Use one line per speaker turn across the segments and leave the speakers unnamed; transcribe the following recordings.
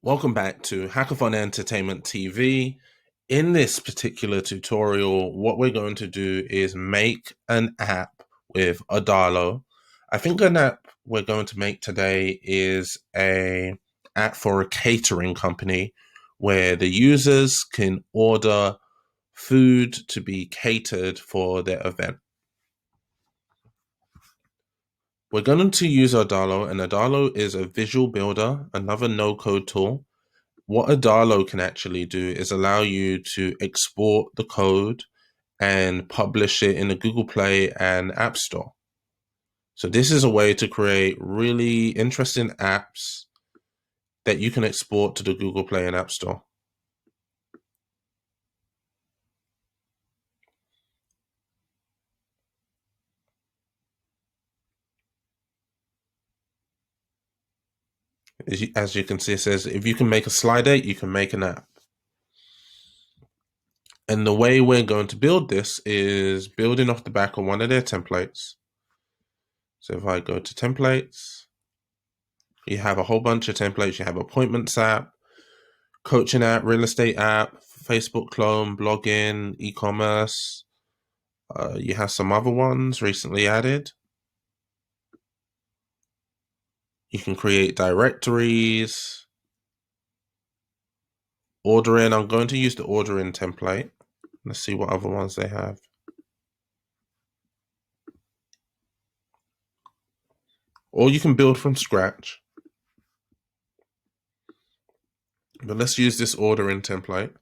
Welcome back to Hackathon Entertainment TV. In this particular tutorial, what we're going to do is make an app with Adalo. I think an app we're going to make today is a app for a catering company where the users can order food to be catered for their event. We're going to use Adalo, and Adalo is a visual builder, another no-code tool. What Adalo can actually do is allow you to export the code and publish it in the Google Play and App Store. So this is a way to create really interesting apps that you can export to the Google Play and App Store. As you can see, it says, if you can make a slider, you can make an app. And the way we're going to build this is building off the back of one of their templates. So if I go to templates, you have a whole bunch of templates. You have appointments app, coaching app, real estate app, Facebook clone, blogging, e-commerce. You have some other ones recently added. You can create directories, ordering. I'm going to use the ordering template. Let's see what other ones they have. Or you can build from scratch. But let's use this ordering template.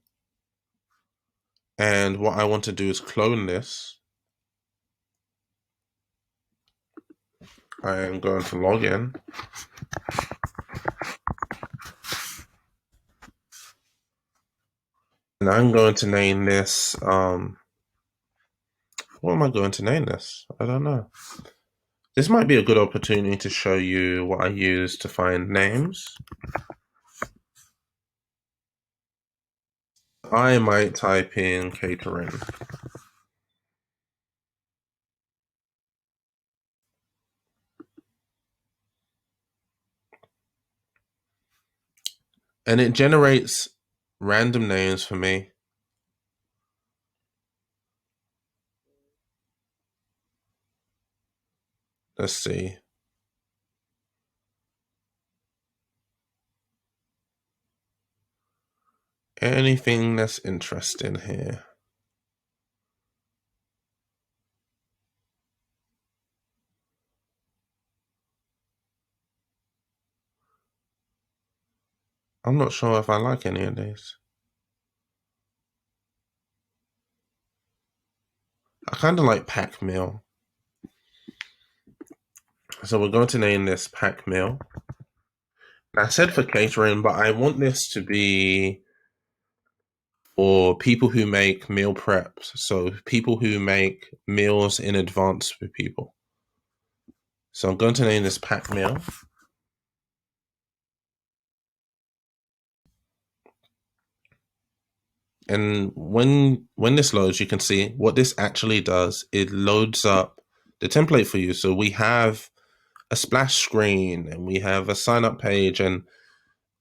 And what I want to do is clone this. I am going to log in. And I'm going to name this, what am I going to name this? I don't know. This might be a good opportunity to show you what I use to find names. I might type in catering. And it generates random names for me. Let's see. Anything that's interesting here. I'm not sure if I like any of these. I kind of like pack meal. So we're going to name this pack meal. I said for catering, but I want this to be for people who make meal preps. So people who make meals in advance for people. So I'm going to name this pack meal. And when this loads, you can see what this actually does. It loads up the template for you. So we have a splash screen and we have a sign up page and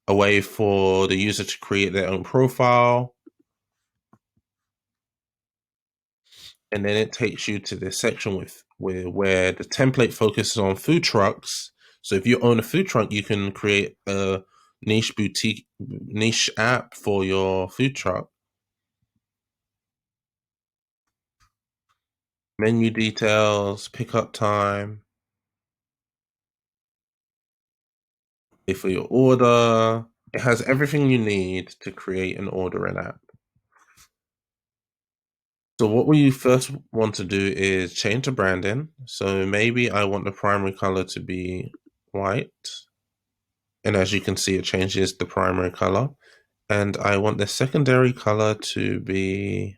a way for the user to create their own profile. And then it takes you to this section where the template focuses on food trucks. So if you own a food truck, you can create a niche app for your food truck. Menu details, pickup time, pay for your order. It has everything you need to create and order an app. So what we first want to do is change the branding. So maybe I want the primary color to be white. And as you can see, it changes the primary color. And I want the secondary color to be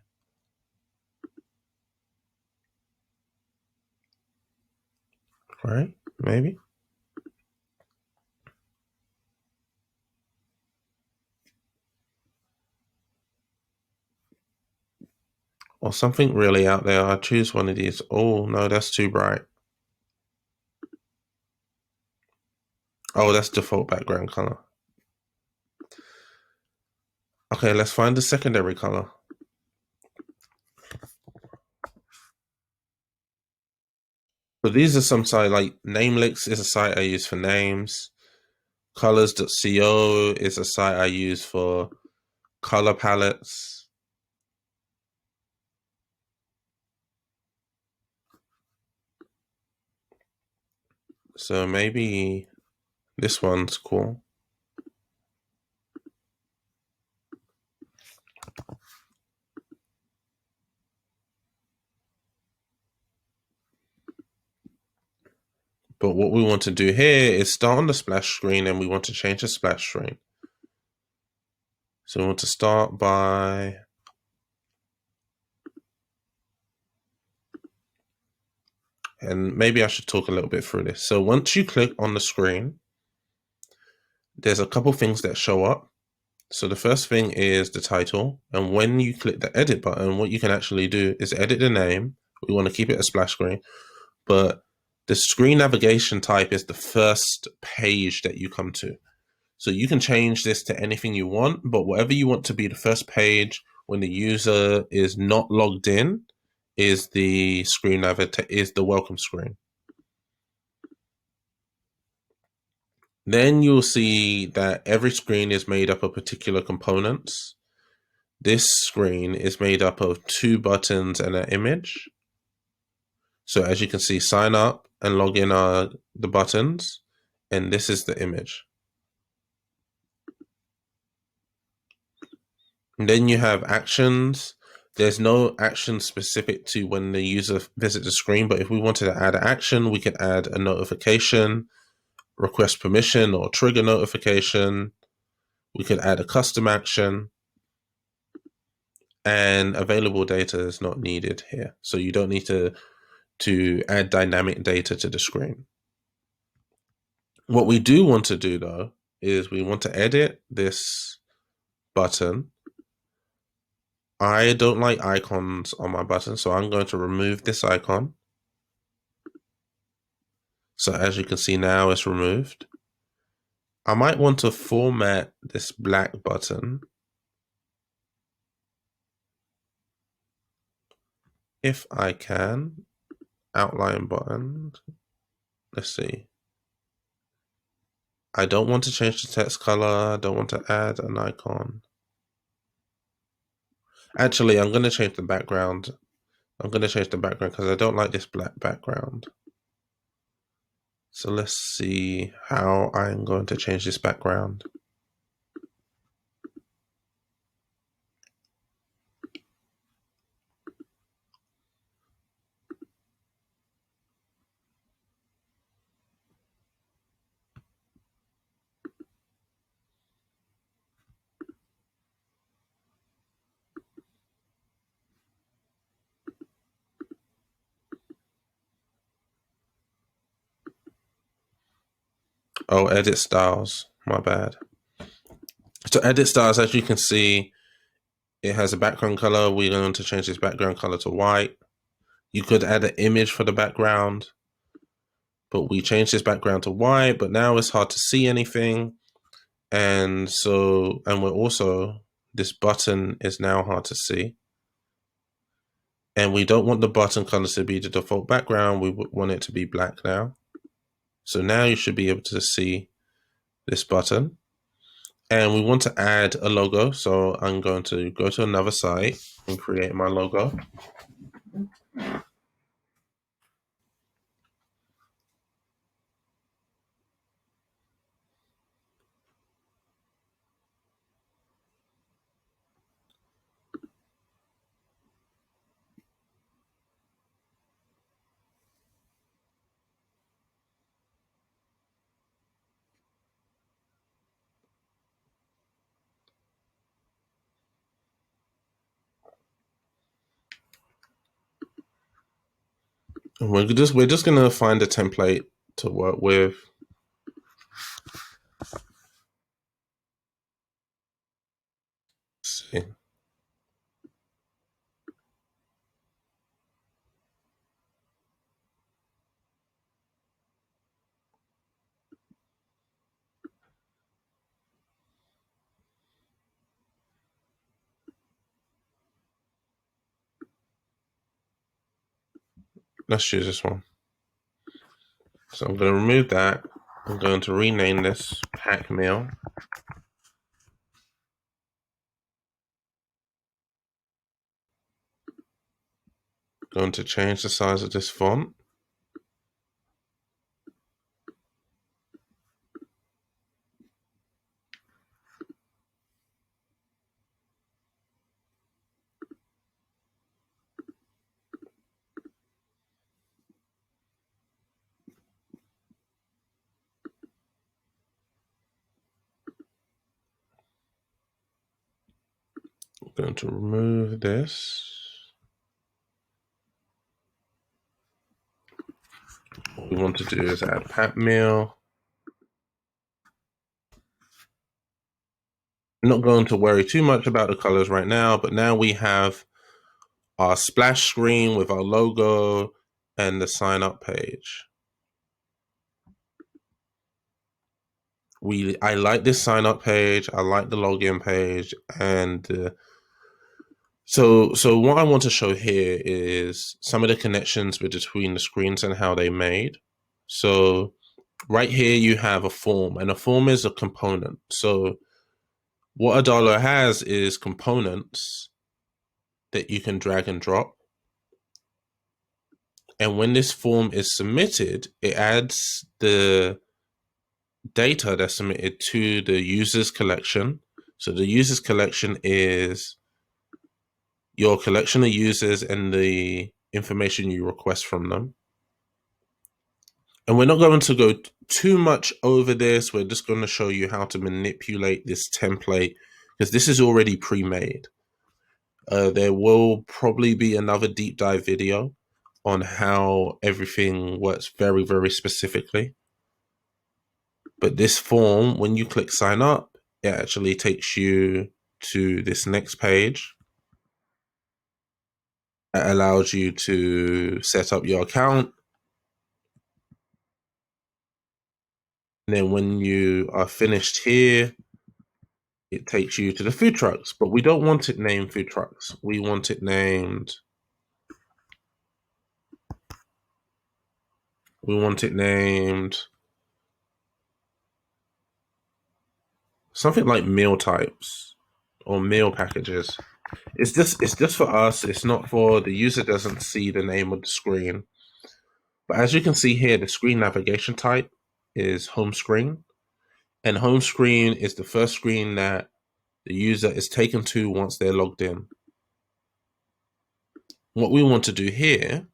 gray, maybe. Or something really out there. I'll choose one of these. Oh, no, that's too bright. Oh, that's default background color. Okay, let's find the secondary color. So these are some site like Namelix is a site I use for names. Colors.co is a site I use for color palettes. So maybe this one's cool. But what we want to do here is start on the splash screen and we want to change the splash screen. So we want to start by and maybe I should talk a little bit through this. So once you click on the screen, there's a couple things that show up. So the first thing is the title. And when you click the edit button, what you can actually do is edit the name. We want to keep it a splash screen, but the screen navigation type is the first page that you come to. So you can change this to anything you want, but whatever you want to be the first page when the user is not logged in is the screen is the welcome screen. Then you'll see that every screen is made up of particular components. This screen is made up of 2 buttons and an image. So as you can see, sign up and log in are the buttons, and this is the image. And then you have actions. There's no action specific to when the user visits the screen, but if we wanted to add an action, we could add a notification, request permission, or trigger notification. We could add a custom action, and available data is not needed here. So you don't need to add dynamic data to the screen. What we do want to do though is we want to edit this button. I don't like icons on my button, so I'm going to remove this icon. So as you can see now, it's removed. I might want to format this black button. If I can, outline button. Let's see. I don't want to change the text color. I don't want to add an icon. Actually, I'm going to change the background. I'm going to change the background because I don't like this black background. So let's see how I'm going to change this background. Oh, edit styles. My bad. So edit styles, as you can see, it has a background color. We're going to change this background color to white. You could add an image for the background, but we changed this background to white, but now it's hard to see anything. And so, and we're also, this button is now hard to see. And we don't want the button color to be the default background. We want it to be black now. So now you should be able to see this button. And we want to add a logo. So I'm going to go to another site and create my logo. And we're just gonna find a template to work with. Let's see. Let's choose this one. So I'm going to remove that. I'm going to rename this pack meal. Going to change the size of this font. I'm going to remove this. What we want to do is add pack meal. I'm not going to worry too much about the colors right now, but now we have our splash screen with our logo and the sign up page. I like this sign up page. I like the login page, and so what I want to show here is some of the connections between the screens and how they made. So right here you have a form, and a form is a component. So what Adalo has is components that you can drag and drop. And when this form is submitted, it adds the data that's submitted to the users collection. So the users collection is your collection of users and the information you request from them. And we're not going to go too much over this. We're just going to show you how to manipulate this template because this is already pre-made. There will probably be another deep dive video on how everything works very, very specifically. But this form, when you click sign up, it actually takes you to this next page. It allows you to set up your account. And then when you are finished here, it takes you to the food trucks. But we don't want it named food trucks. We want it named... something like meal types or meal packages. It's just for us. It's not for the user. Doesn't see the name of the screen. But as you can see here, the screen navigation type is home screen. And home screen is the first screen that the user is taken to once they're logged in. What we want to do here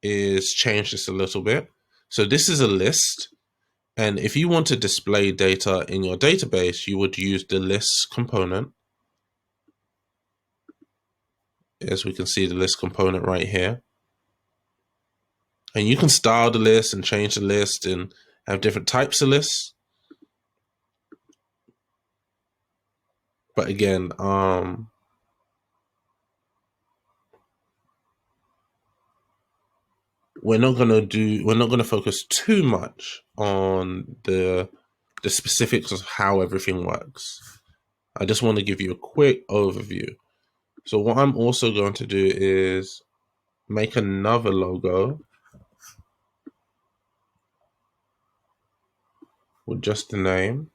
is change this a little bit. So this is a list. And if you want to display data in your database, you would use the list component. As we can see, the list component right here. And you can style the list and change the list and have different types of lists. But again, we're not gonna focus too much on the specifics of how everything works. I just want to give you a quick overview. So what I'm also going to do is make another logo with just the name.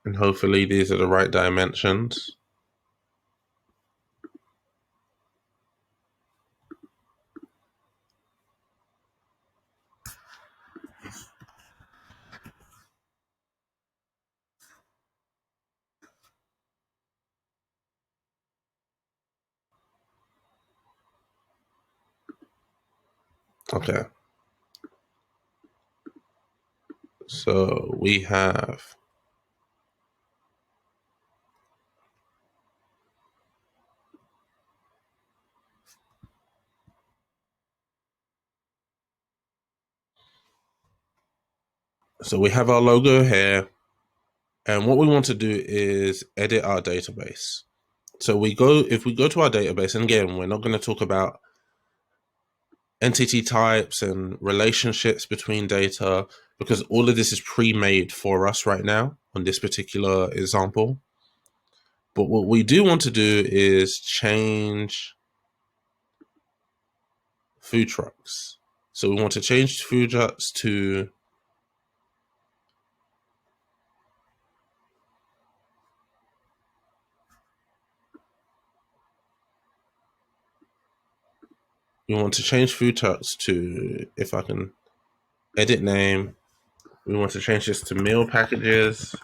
And hopefully these are the right dimensions. Okay. So we have our logo here. And what we want to do is edit our database. So if we go to our database, and again, we're not going to talk about entity types and relationships between data, because all of this is pre-made for us right now on this particular example. But what we do want to do is change food trucks. So we want to change food trucks to if I can edit name, we want to change this to meal packages.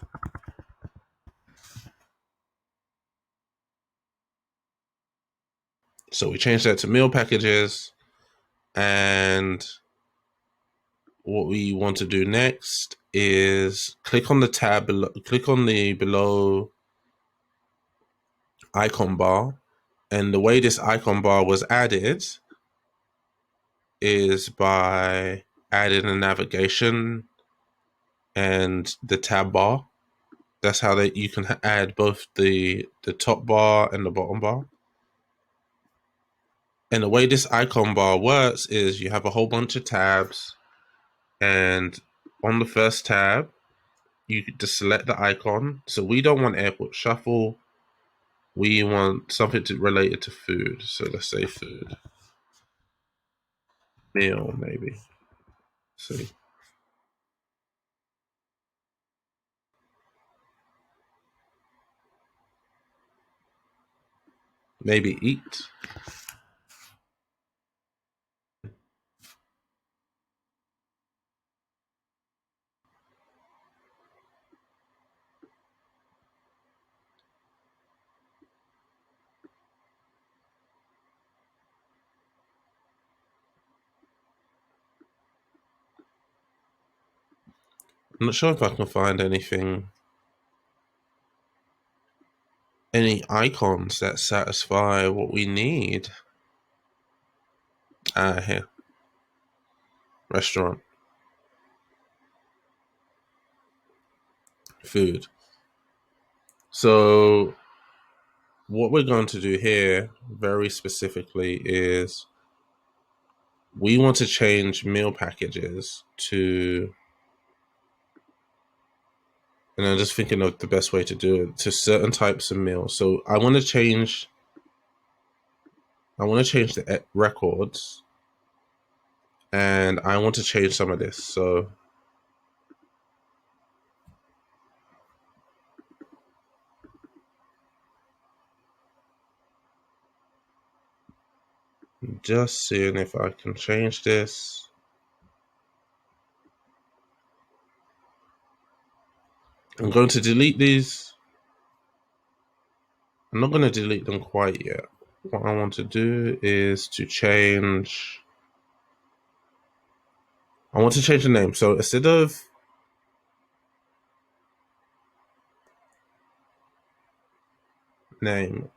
So we change that to meal packages, and what we want to do next is click on the tab below, click on the below icon bar. And the way this icon bar was added is by adding a navigation and the tab bar. That's how you can add both the top bar and the bottom bar. And the way this icon bar works is you have a whole bunch of tabs, and on the first tab, you just select the icon. So we don't want airport shuffle. We want something related to food. So let's say food. Meal, maybe. See. Maybe eat. I'm not sure if I can find any icons that satisfy what we need. Here. Restaurant. Food. So what we're going to do here very specifically is we want to change meal packages to, and I'm just thinking of the best way to do it, to certain types of meals. So I want to change the records, and I want to change some of this. So just seeing if I can change this. I'm going to delete these. I'm not going to delete them quite yet. What I want to do is I want to change the name. So instead of name,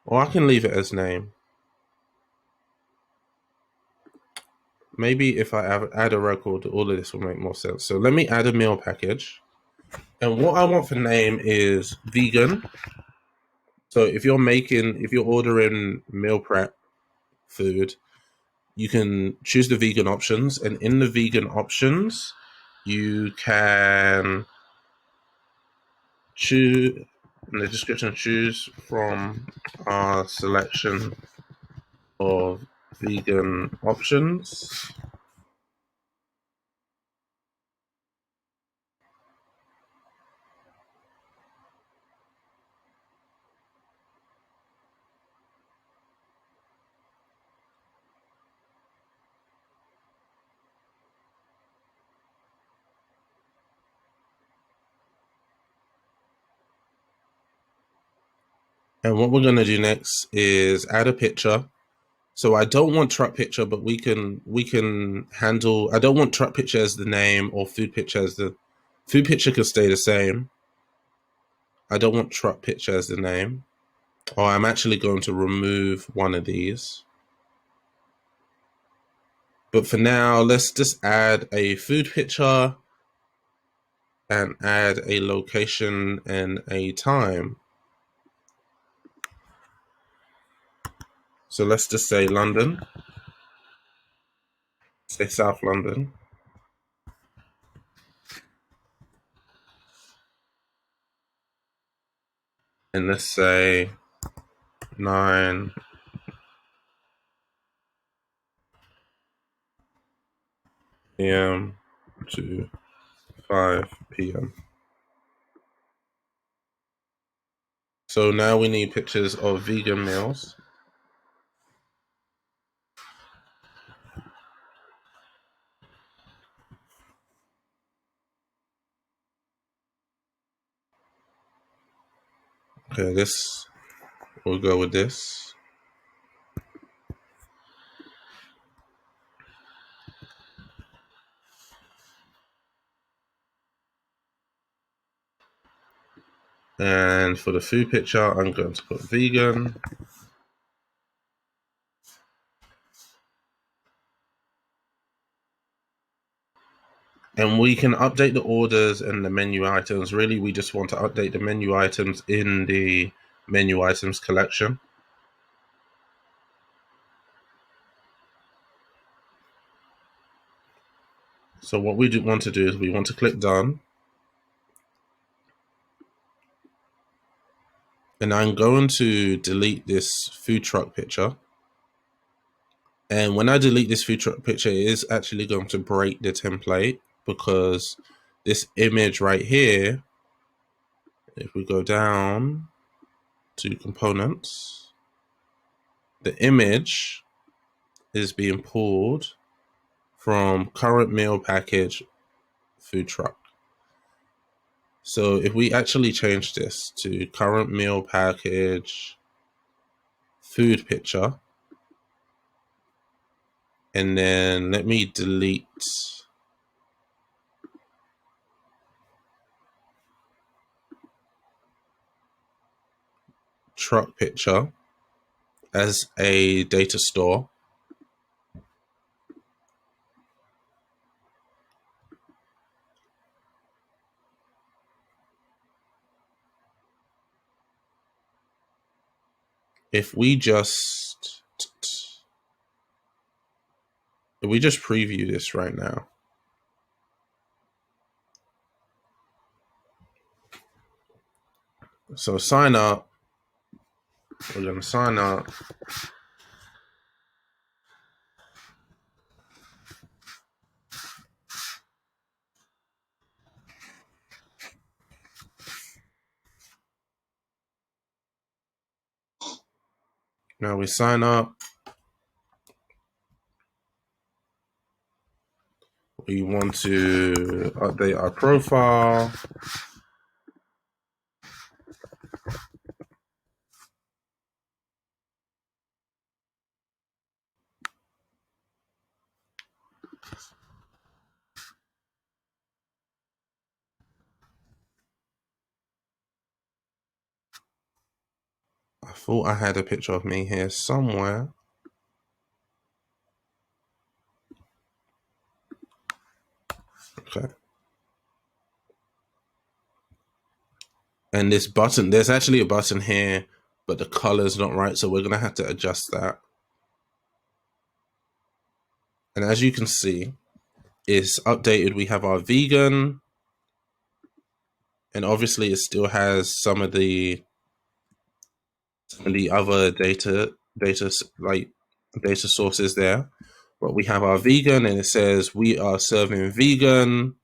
or I can leave it as name. Maybe if I add a record, all of this will make more sense. So let me add a meal package. And what I want for name is vegan. So if you're ordering meal prep food, you can choose the vegan options. And in the vegan options, you can choose, in the description, choose from our selection of vegan options. And what we're going to do next is add a picture. So I don't want truck picture, but we can handle. I don't want truck picture as the name or food picture as the food picture could stay the same. I don't want truck picture as the name. Or I'm actually going to remove one of these. But for now, let's just add a food picture and add a location and a time. So let's just say London. say South London. And let's say 9 p.m. to 5 p.m. So now we need pictures of vegan meals. Okay, we'll go with this. And for the food picture, I'm going to put vegan. And we can update the orders and the menu items. Really, we just want to update the menu items in the menu items collection. So what we want to do is we want to click done. And I'm going to delete this food truck picture. And when I delete this food truck picture, it is actually going to break the template, because this image right here, if we go down to components, the image is being pulled from current meal package food truck. So if we actually change this to current meal package food picture, and then let me delete truck picture as a data store. If we just preview this right now. So sign up. We're going to sign up. Now we sign up. We want to update our profile. I thought I had a picture of me here somewhere. Okay. And this button, there's actually a button here, but the color's not right, so we're going to have to adjust that. And as you can see, it's updated. We have our vegan, and obviously it still has some of the other data sources there. But we have our vegan, and it says we are serving vegan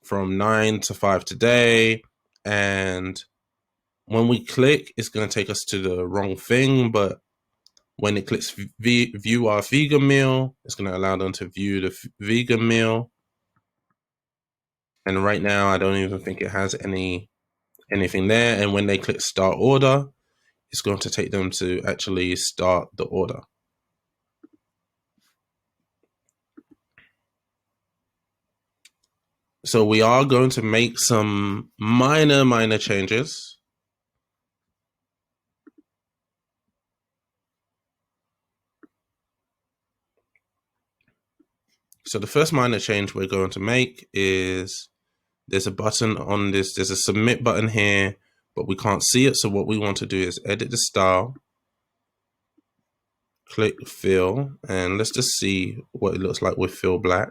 from 9 to 5 today. And when we click, it's going to take us to the wrong thing. But when it clicks view our vegan meal, it's going to allow them to view the vegan meal. And right now, I don't even think it has anything there. And when they click start order, it's going to take them to actually start the order. So we are going to make some minor changes. So the first minor change we're going to make is there's a button on this. There's a submit button here, but we can't see it. So what we want to do is edit the style. click fill, and let's just see what it looks like with fill black.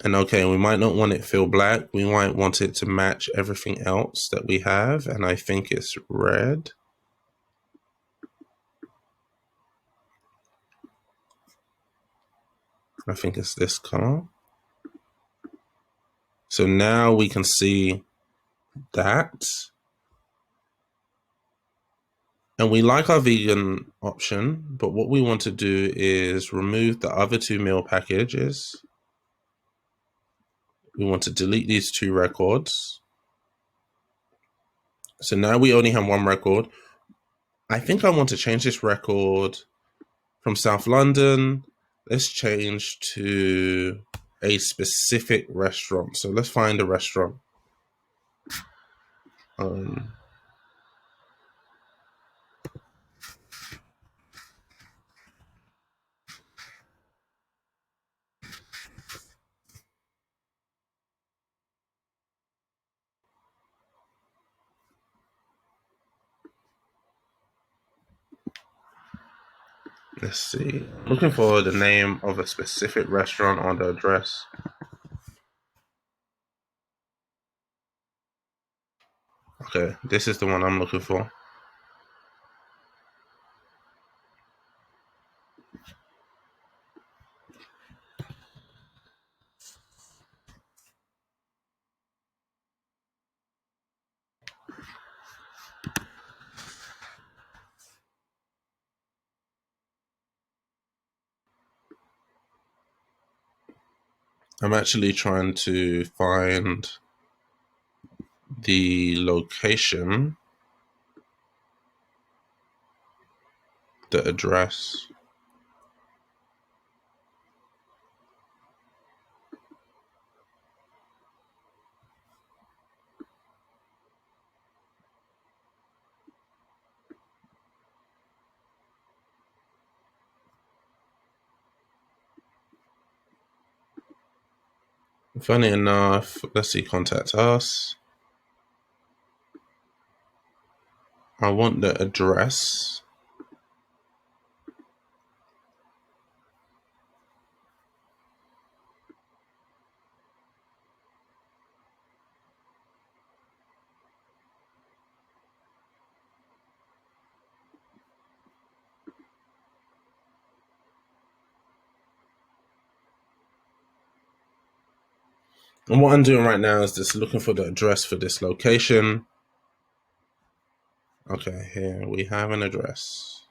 And okay, we might not want it fill black. We might want it to match everything else that we have. And I think it's red. I think it's this color. So now we can see that. And we like our vegan option, but what we want to do is remove the other two meal packages. We want to delete these two records. So now we only have one record. I think I want to change this record from South London. Let's change to a specific restaurant. So let's find a restaurant. Let's see. Looking for the name of a specific restaurant on the address. Okay, this is the one I'm looking for. I'm actually trying to find the location, the address. Funny enough, let's see, contact us. I want the address. And what I'm doing right now is just looking for the address for this location. Okay, here we have an address.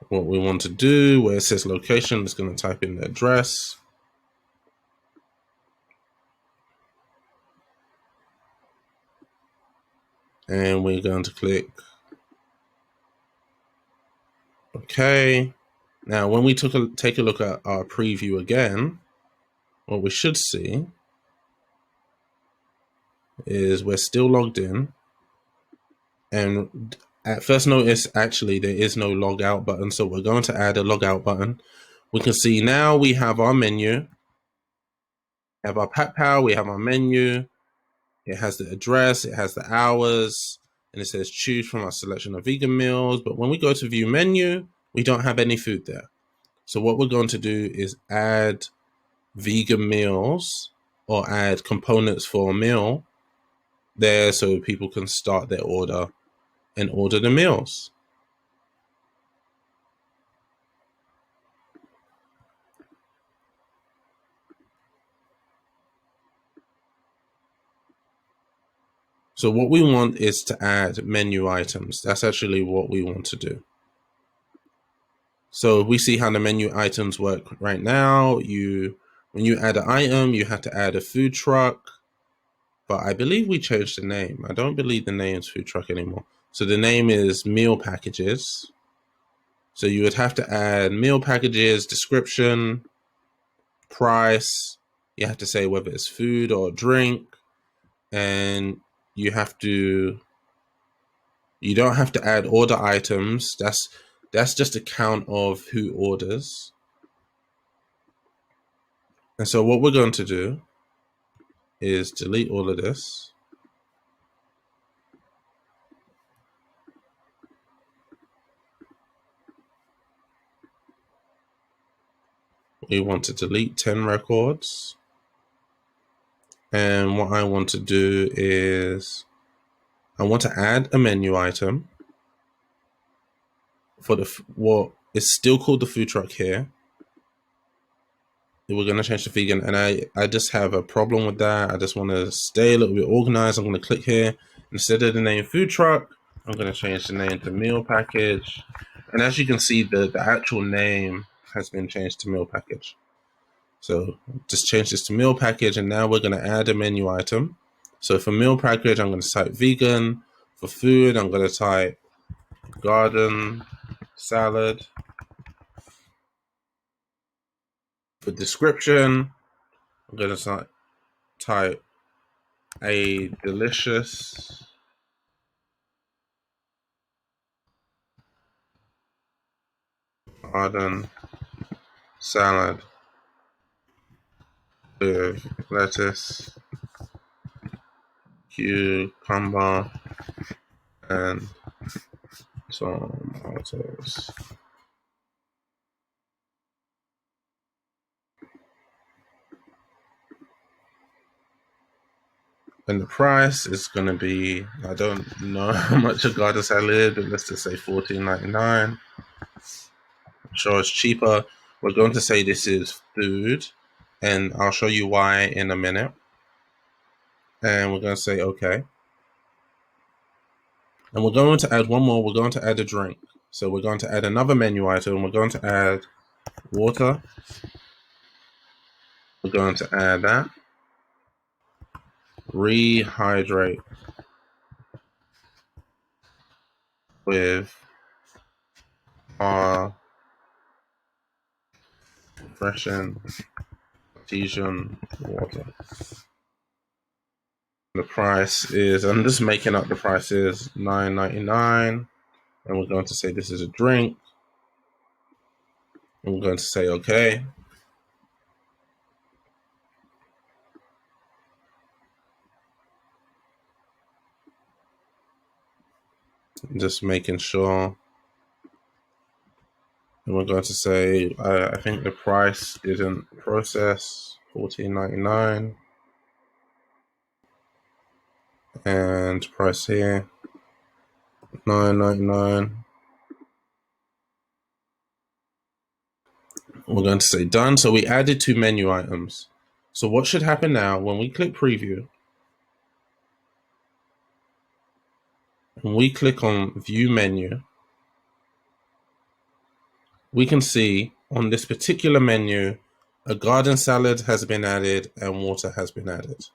What we want to do, where it says location, is going to type in the address. And we're going to click OK. Now, when we take a look at our preview again, what we should see is we're still logged in. And at first notice, actually, there is no log out button. So we're going to add a log out button. We can see now we have our menu. We have our Pat Power, we have our menu. It has the address, it has the hours, and it says choose from our selection of vegan meals. But when we go to view menu, we don't have any food there. So what we're going to do is add vegan meals or add components for a meal there so people can start their order and order the meals. So what we want is to add menu items. That's actually what we want to do. So we see how the menu items work right now. When you add an item, you have to add a food truck. But I believe we changed the name. I don't believe the name is food truck anymore. So the name is meal packages. So you would have to add meal packages, description, price. You have to say whether it's food or drink. And you don't have to add order items. That's just a count of who orders. And so what we're going to do is delete all of this. We want to delete 10 records. And what I want to do is I want to add a menu item for what is still called the food truck here. We're going to change to vegan, and I just have a problem with that. I just want to stay a little bit organized. I'm going to click here. Instead of the name food truck, I'm going to change the name to meal package. And as you can see, the actual name has been changed to meal package. So just change this to meal package, and now we're going to add a menu item. So for meal package, I'm going to type vegan. For food, I'm going to type garden salad. For description, I'm going to type a delicious garden salad with lettuce, cucumber, and tomatoes. And the price is going to be, I don't know how much a garden salad, but let's just say $14.99. I'm sure it's cheaper. We're going to say this is food, and I'll show you why in a minute. And we're going to say okay. And we're going to add one more. We're going to add a drink. So we're going to add another menu item. We're going to add water. We're going to add that. Rehydrate with our refreshing artesian water. The price is, I'm just making up the price is $9.99. And we're going to say this is a drink. And we're going to say okay. Just making sure. And we're going to say, I think the price didn't process, $14.99. And price here, $9.99. We're going to say done. So we added 2 menu items. So what should happen now when we click preview? When we click on view menu, we can see on this particular menu, a garden salad has been added and water has been added.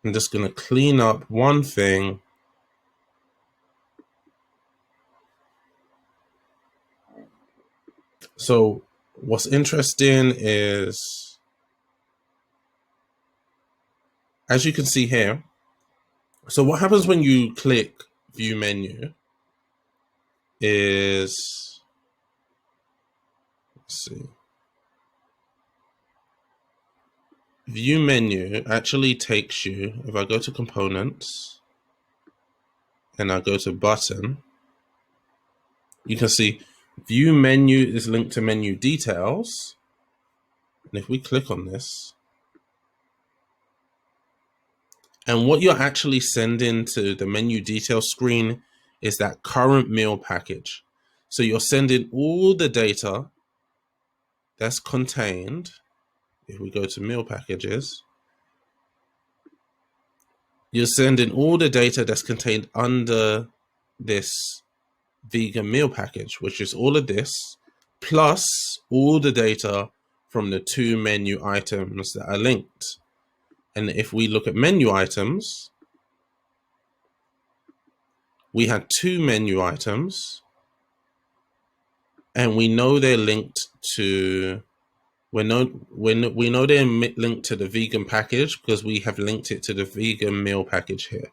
I'm just going to clean up one thing. So what's interesting is, as you can see here, so what happens when you click view menu is, let's see, view menu actually takes you, if I go to components and I go to button, you can see view menu is linked to menu details. And if we click on this, and what you're actually sending to the menu details screen is that current meal package. So you're sending all the data that's contained. If we go to meal packages, you're sending all the data that's contained under this vegan meal package, which is all of this, plus all the data from the 2 menu items that are linked. And if we look at menu items, we had 2 menu items, and we know they're linked to, we know they're linked to the vegan package because we have linked it to the vegan meal package here.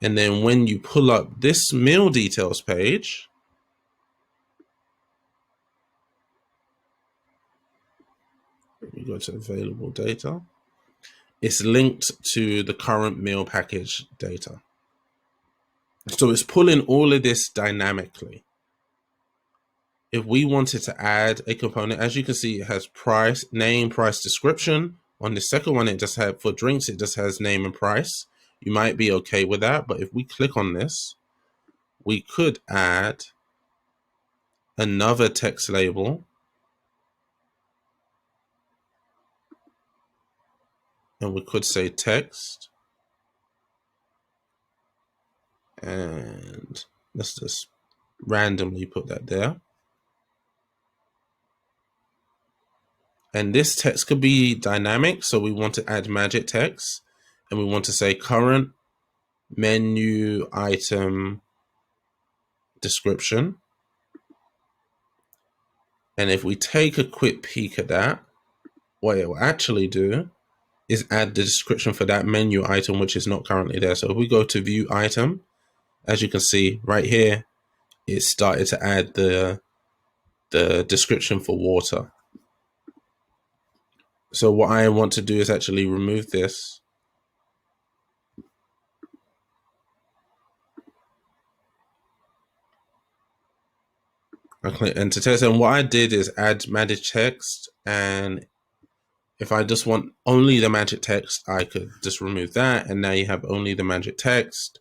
And then when you pull up this meal details page, we go to available data, it's linked to the current meal package data. So it's pulling all of this dynamically. If we wanted to add a component, as you can see, it has price, name, price, description. On the second one, it just has, for drinks, it just has name and price. You might be okay with that, but if we click on this, we could add another text label, and we could say text, and let's just randomly put that there. And this text could be dynamic, so we want to add magic text, and we want to say current menu item description. And if we take a quick peek at that, what it will actually do is add the description for that menu item, which is not currently there. So if we go to view item, as you can see right here, it started to add the description for water. So what I want to do is actually remove this. I click enter text, and what I did is add magic text, and if I just want only the magic text, I could just remove that, and now you have only the magic text.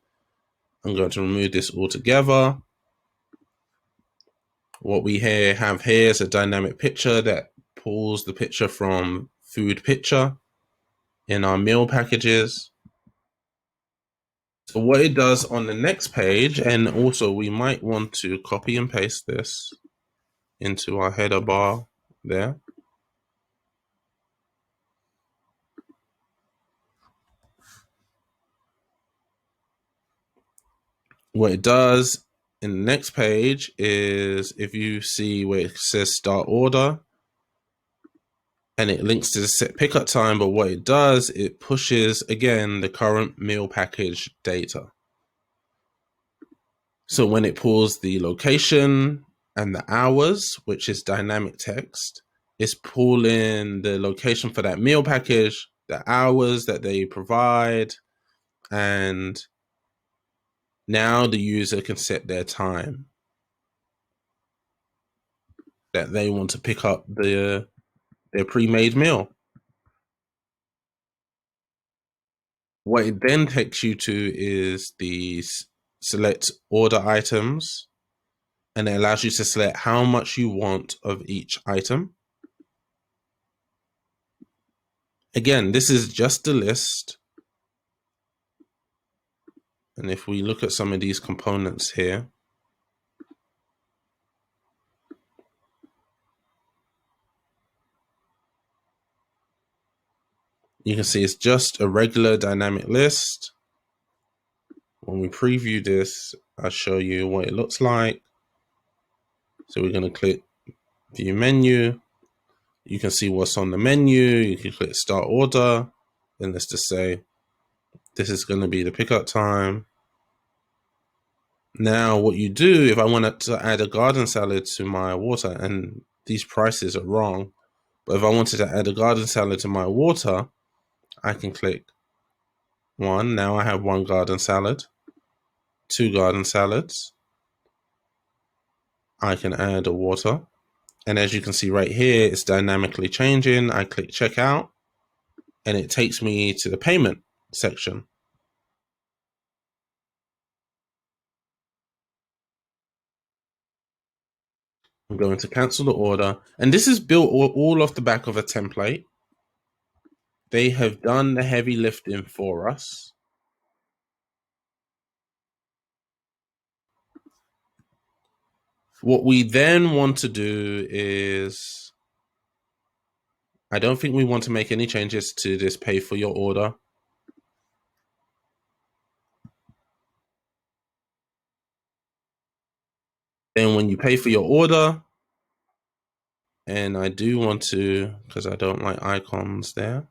I'm going to remove this altogether. What we have here is a dynamic picture that pulls the picture from food picture in our meal packages. So what it does on the next page, and also we might want to copy and paste this into our header bar there. What it does in the next page is, if you see where it says start order, and it links to the set pickup time, but what it does, it pushes again the current meal package data. So when it pulls the location and the hours, which is dynamic text, it's pulling the location for that meal package, the hours that they provide, and now the user can set their time that they want to pick up their pre-made meal. What it then takes you to is the select order items, and it allows you to select how much you want of each item. Again, this is just a list. And if we look at some of these components here, you can see it's just a regular dynamic list. When we preview this, I'll show you what it looks like. So we're going to click view menu. You can see what's on the menu. You can click start order. And let's just say this is going to be the pickup time. Now what you do, if I wanted to add a garden salad to my water, and these prices are wrong, but if I wanted to add a garden salad to my water, I can click one. Now I have one garden salad, two garden salads. I can add a water. And as you can see right here, it's dynamically changing. I click checkout and it takes me to the payment section. I'm going to cancel the order. And this is built all off the back of a template. They have done the heavy lifting for us. What we then want to do is, I don't think we want to make any changes to this pay for your order. Then when you pay for your order, and I do want to, because I don't like icons there.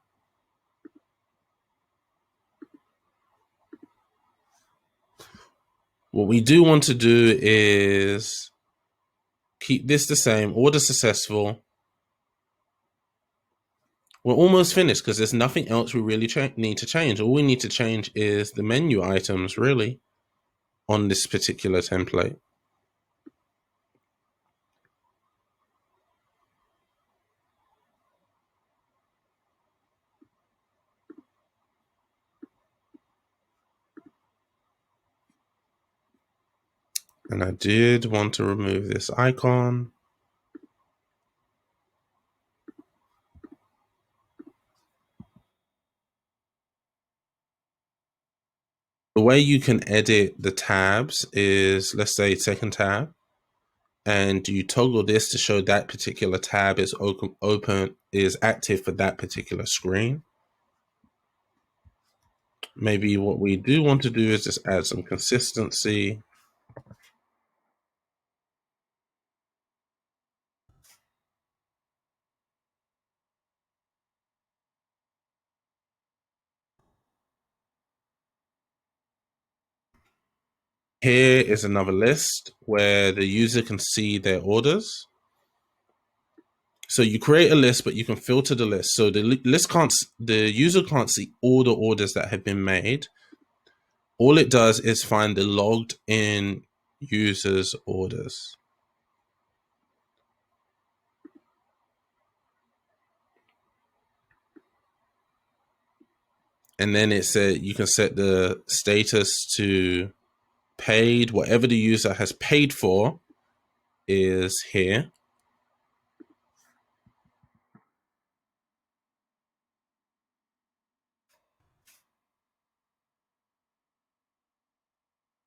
What we do want to do is keep this the same, order successful. We're almost finished because there's nothing else we really need to change. All we need to change is the menu items, really, on this particular template. And I did want to remove this icon. The way you can edit the tabs is, let's say, second tab, and you toggle this to show that particular tab is open is active for that particular screen. Maybe what we do want to do is just add some consistency. Here is another list where the user can see their orders. So you create a list, but you can filter the list. So the user can't see all the orders that have been made. All it does is find the logged in users' orders. And then it said you can set the status to paid. Whatever the user has paid for is here.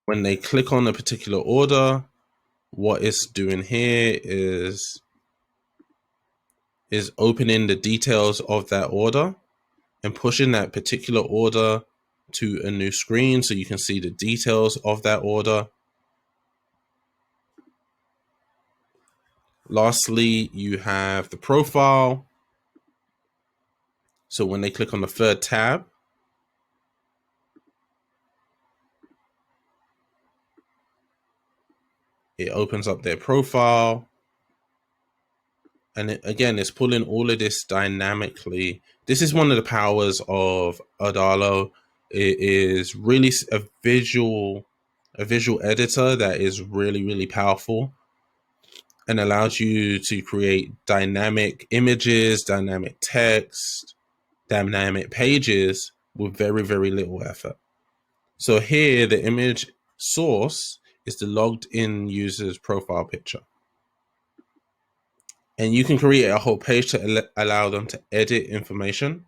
When they click on a particular order, what it's doing here is opening the details of that order and pushing that particular order to a new screen so you can see the details of that order. Lastly, you have the profile. So when they click on the third tab, it opens up their profile. And again, it's pulling all of this dynamically. This is one of the powers of Adalo. It is really a visual editor that is really, really powerful and allows you to create dynamic images, dynamic text, dynamic pages with very, very little effort. So here, the image source is the logged in user's profile picture. And you can create a whole page to allow them to edit information.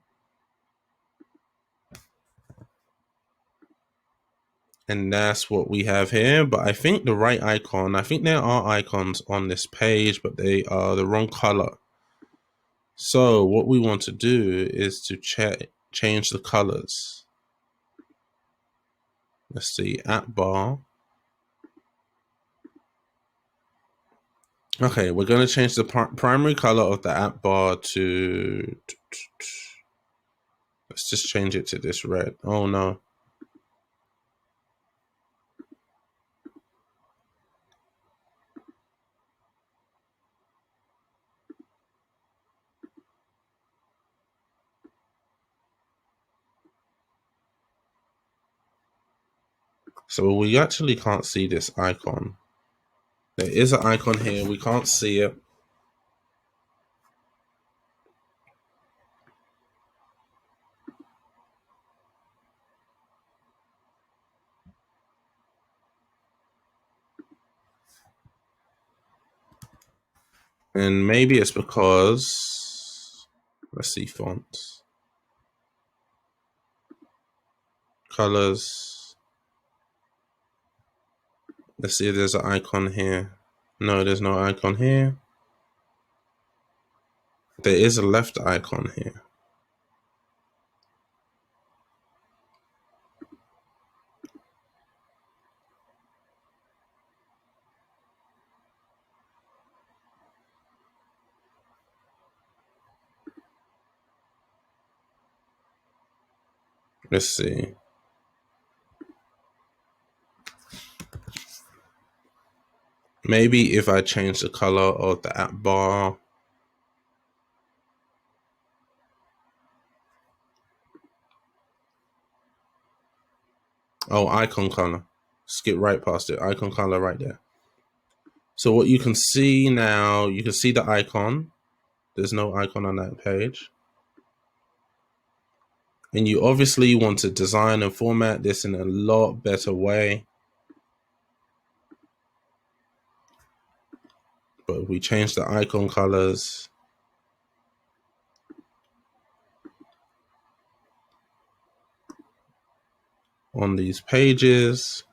And that's what we have here. But I think the right icon, I think there are icons on this page, but they are the wrong color. So what we want to do is to change the colors. Let's see, app bar. Okay, we're going to change the primary color of the app bar to, let's just change it to this red. Oh no. So we actually can't see this icon. There is an icon here. We can't see it. And maybe it's because, let's see, fonts, colors. Let's see if there's an icon here. No, there's no icon here. There is a left icon here. Let's see. Maybe if I change the color of the app bar. Oh, icon color. Skip right past it. Icon color right there. So what you can see now, you can see the icon. There's no icon on that page. And you obviously want to design and format this in a lot better way. But if we change the icon colors, on these pages,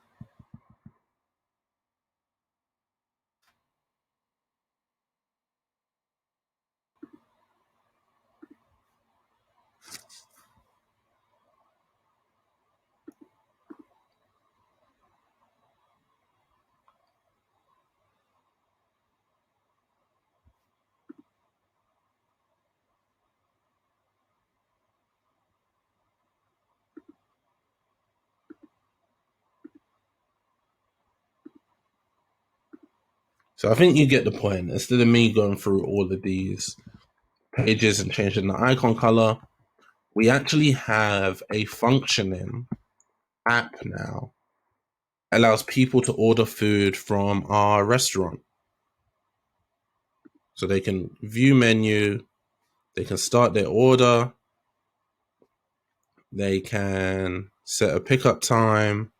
so I think you get the point. Instead of me going through all of these pages and changing the icon color, we actually have a functioning app now. Allows people to order food from our restaurant. So they can view menu, they can start their order, they can set a pickup time,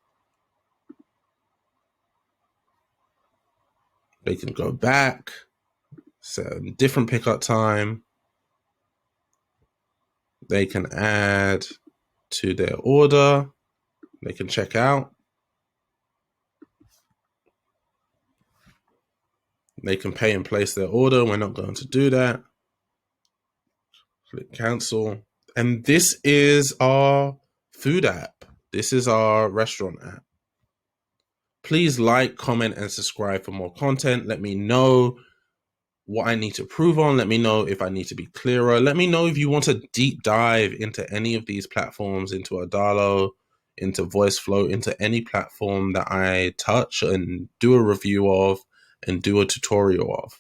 they can go back, set a different pickup time, they can add to their order, they can check out, they can pay and place their order. We're not going to do that. Click cancel. And this is our food app. This is our restaurant app. Please like, comment, and subscribe for more content. Let me know what I need to improve on. Let me know if I need to be clearer. Let me know if you want to deep dive into any of these platforms, into Adalo, into VoiceFlow, into any platform that I touch and do a review of and do a tutorial of.